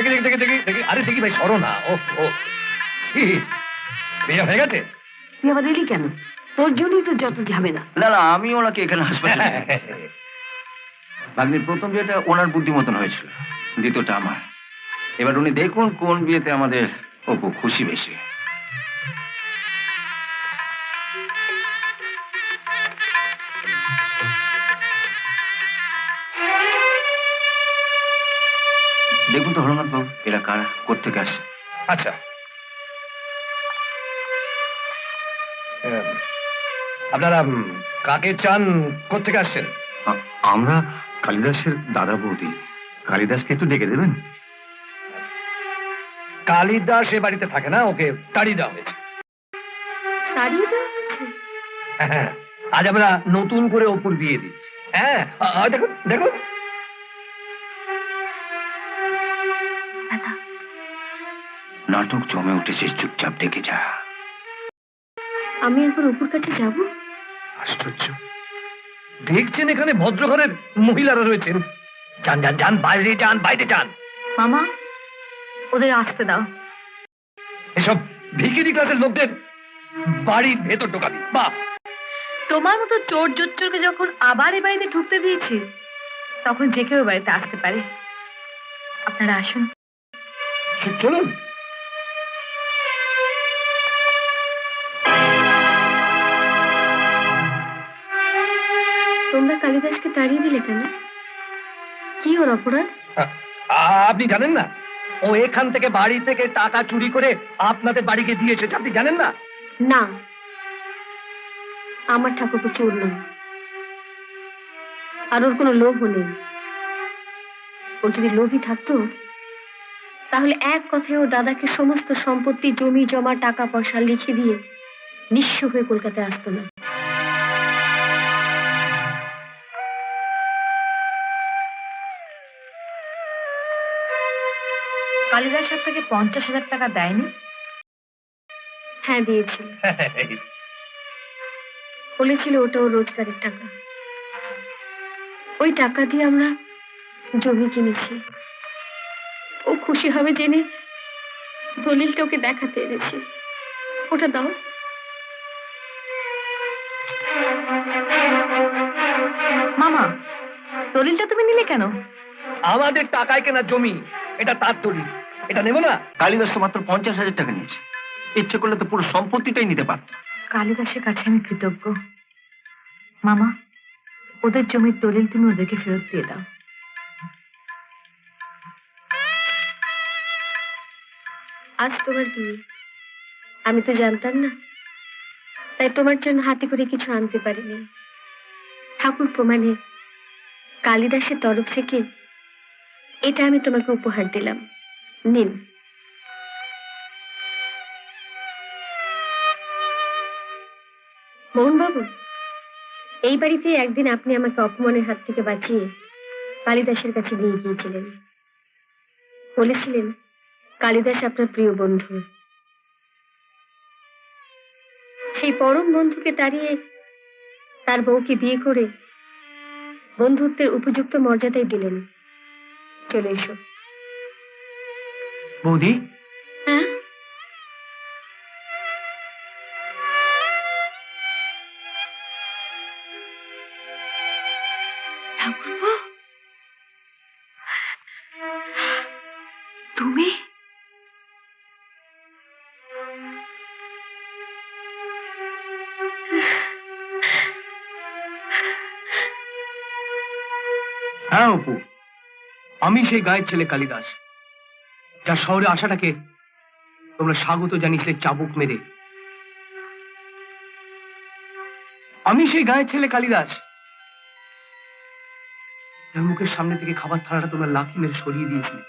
দেখি দেখি দেখি দেখি দেখি, আরে দেখি ভাই, সরো না। ও ও কি, বিয়ে হয়ে গেছে? তুই আবার এলি কেন? তোর জন্যই তো যত ঝামেলা। না না, আমি ওনাকে এখানে হাসপাতালে ভাগ্নির প্রথম বিয়েটা ওনার বুদ্ধি মতন হয়েছিল, দ্বিতীয়টা আমার। এবার উনি দেখুন কোন বিয়েতে আমাদের অপু খুশি বেশি। দেখুন তো হরনাথ বাবু, এরা কারা, কোত্থেকে আসছে? আচ্ছা, আপনারা কাকে চান, কোত্থেকে আসছেন? আমরা কালিদাসের দাদা বৌদি। কালিদাসকে একটু ডেকে দেবেন? কালিদাস এ বাড়িতে থাকে না, ওকে তাড়িয়ে দেওয়া হয়েছে। তাড়িয়ে দেওয়া হয়েছে? হ্যাঁ, আজ আমরা নতুন করে অপুর বিয়ে দিচ্ছি। হ্যাঁ, দেখুন দেখুন। নাটক জমে উঠেছে, চুপচাপ দেখে যা। আমি একবার অপুর কাছে যাব। আশ্চর্য, দেখছেন এখানে ভদ্রঘরের মহিলারা রয়েছেন। যান যান যান, বাইরে যান, বাইরে যান। মামা, ওদের আসতে দাও। এসব ভিখিরি ক্লাসের লোকদের বাড়ির ভেতর ঢোকাবি? বাহ, তোমার মতো চোর জোচ্চরকে যখন আবার এ বাড়িতে ঢুকতে দিয়েছি, তখন যে কেউ বাড়িতে আসতে পারে। আপনারা আসুন। চলুন। তোমরা কালিদাসকে তাড়িয়ে দিলে কেন? কি ওর অপরাধ? আপনি জানেন না? ও এখান থেকে, বাড়ি থেকে টাকা চুরি করে আপনাদের বাড়িকে দিয়ে এসেছে, আপনি জানেন না? না, আমার ঠাকুরপো চোর নয়, আর ওর কোনো লোভও নেই। ও যদি লোভী থাকতো, তাহলে এক কথায় ওর দাদাকে সমস্ত সম্পত্তি, জমি জমা, টাকা পয়সা লিখে দিয়ে নিঃস্ব হয়ে কলকাতায় আসতো না। কালিদাস আপনাকে 50,000 টাকা দেয়নি? হ্যাঁ, দিয়েছিল। বলেছিল ওটা ওর রোজগারের টাকা। ওই টাকা দিয়ে আমরা জমি কিনেছি। ও খুশি হবে জেনে দলিলটা ওকে দেখাতে এনেছি। ওটা দাও। মামা, দলিলটা তুমি নিলে কেন? আমাদের টাকায় কেনা জমি, এটা তার দলিল, এটা নেব না? কালিদাস তো মাত্র 50,000 টাকা নিয়েছে, ইচ্ছে করলে তো পুরো সম্পত্তিটাই নিতে পারত। কালিদাসের কাছে আমি কৃতজ্ঞ। মামা, ওদের জমির দলিল তুমি ওদেরকে ফেরত দিয়ে দাও। আজ তোমার বিয়ে, আমি তো জানতাম না, তাই তোমার জন্য হাতে করে কিছু আনতে পারিনি। ঠাকুর প্রমাণে কালিদাসের তরফ থেকে এটা আমি তোমাকে উপহার দিলাম। নিন। মোহনবাবু, এই বাড়িতে একদিন আপনি আমাকে অপমানের হাত থেকে বাঁচিয়ে কালিদাসের কাছে নিয়ে গিয়েছিলেন। বলেছিলেন কালিদাস আপনার প্রিয় বন্ধু। সেই পরম বন্ধুকে তাড়িয়ে তার বউকে বিয়ে করে বন্ধুত্বের উপযুক্ত মর্যাদাই দিলেন। চলে এসো। বৌদি, হ্যাঁ, ঠাকুরপো, তুমি? হ্যাঁ অপু, আমি সেই গায়ের ছেলে কালিদাস, যার শহরে আসাটাকে তোমরা স্বাগত জানিয়েছিলে চাবুক মেরে। আমি সেই গায়ের ছেলে কালিদাস, যার মুখের সামনে থেকে খাবার থালাটা তোমরা লাথি মেরে সরিয়ে দিয়েছিলে।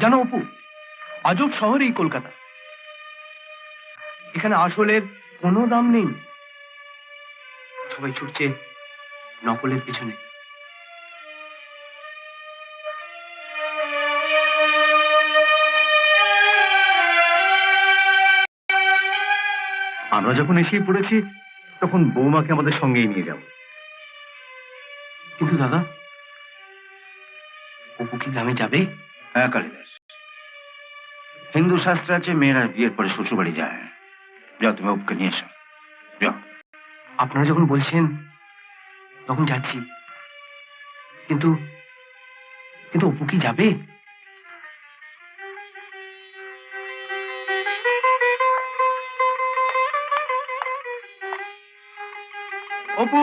জানো অপু, আজব শহর এই কলকাতা। এখানে আসলের কোনো দাম নেই, সবাই ছুটছে নকলের পিছনে। আমরা যখন এসেই পড়েছি, তখন বৌমাকে আমাদের সঙ্গেই নিয়ে যাব। কিন্তু দাদা, অপু কি গ্রামে যাবে? হ্যাঁ কালিদাস, হিন্দু শাস্ত্রে আছে মেয়েরা বিয়ের পরে শ্বশুর বাড়ি যায়। যাও তুমি অপুকে নিয়ে এসো, যাও। আপনারা যখন বলছেন তখন যাচ্ছি, কিন্তু কিন্তু অপু কি যাবে? অপু,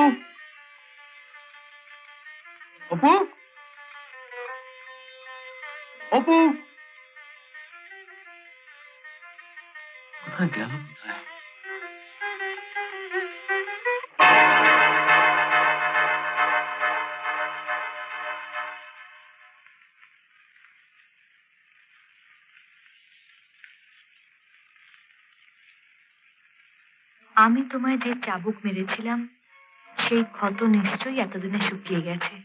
অপু, অপু কোথায় গেল? কোথায়? আমি তোমায় যে চাবুক মেরেছিলাম সেই ক্ষত নিশ্চয়ই এতদিনে শুকিয়ে গেছে,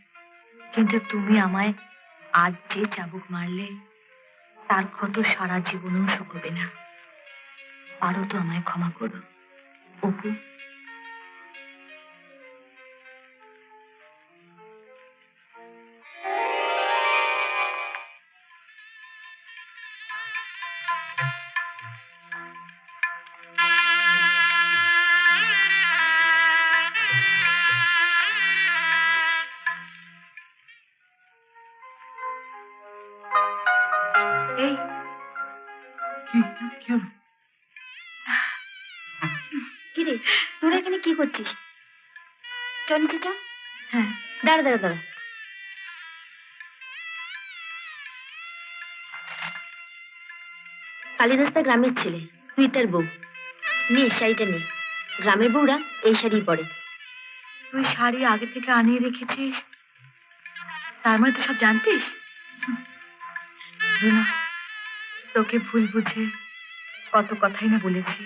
কিন্তু তুমি আমায় আজ যে চাবুক মারলে তার ক্ষত সারা জীবনেও শুকোবে না। পারো তো আমায় ক্ষমা করো অপু? এই কি হলো? কিরে, তোরা এখানে কি করছিস? চল নিচে চল। হ্যাঁ, দাঁড়া দাঁড়া দাঁড়া। কালিদাস তার গ্রামের ছেলে, তুই তার বউ। নে শাড়িটা নে, গ্রামের বউরা এই শাড়ি পরে। তুই শাড়ি আগে থেকে আনিয়ে রেখেছিস, তার মানে তুই সব জানতিস? রুনা, তোকে ভুল বুঝে কত কথাই না বলেছি।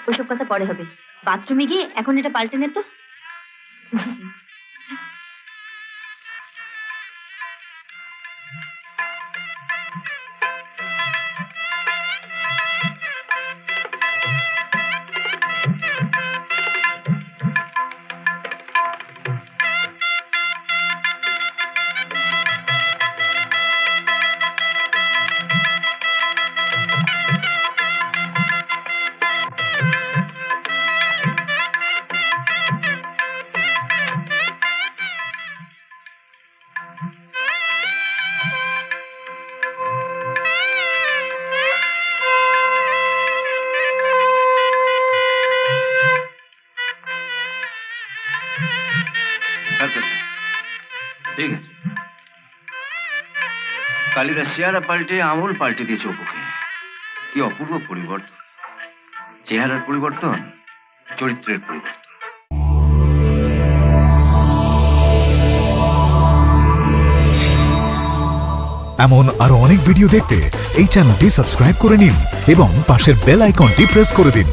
ওসব কথা পরে হবে, বাথরুমে গিয়ে এখন এটা পাল্টে নে তো। আচ্ছা, ঠিক আছে। কালিদাস চেহারা পাল্টে আমূল পাল্টে দিয়েছে অপুকে। কি অপূর্ব পরিবর্তন! চেহারার পরিবর্তন, চরিত্রের পরিবর্তন। এমন আরো অনেক ভিডিও দেখতে এই চ্যানেলটি সাবস্ক্রাইব করে নিন এবং পাশের বেল আইকনটি প্রেস করে দিন।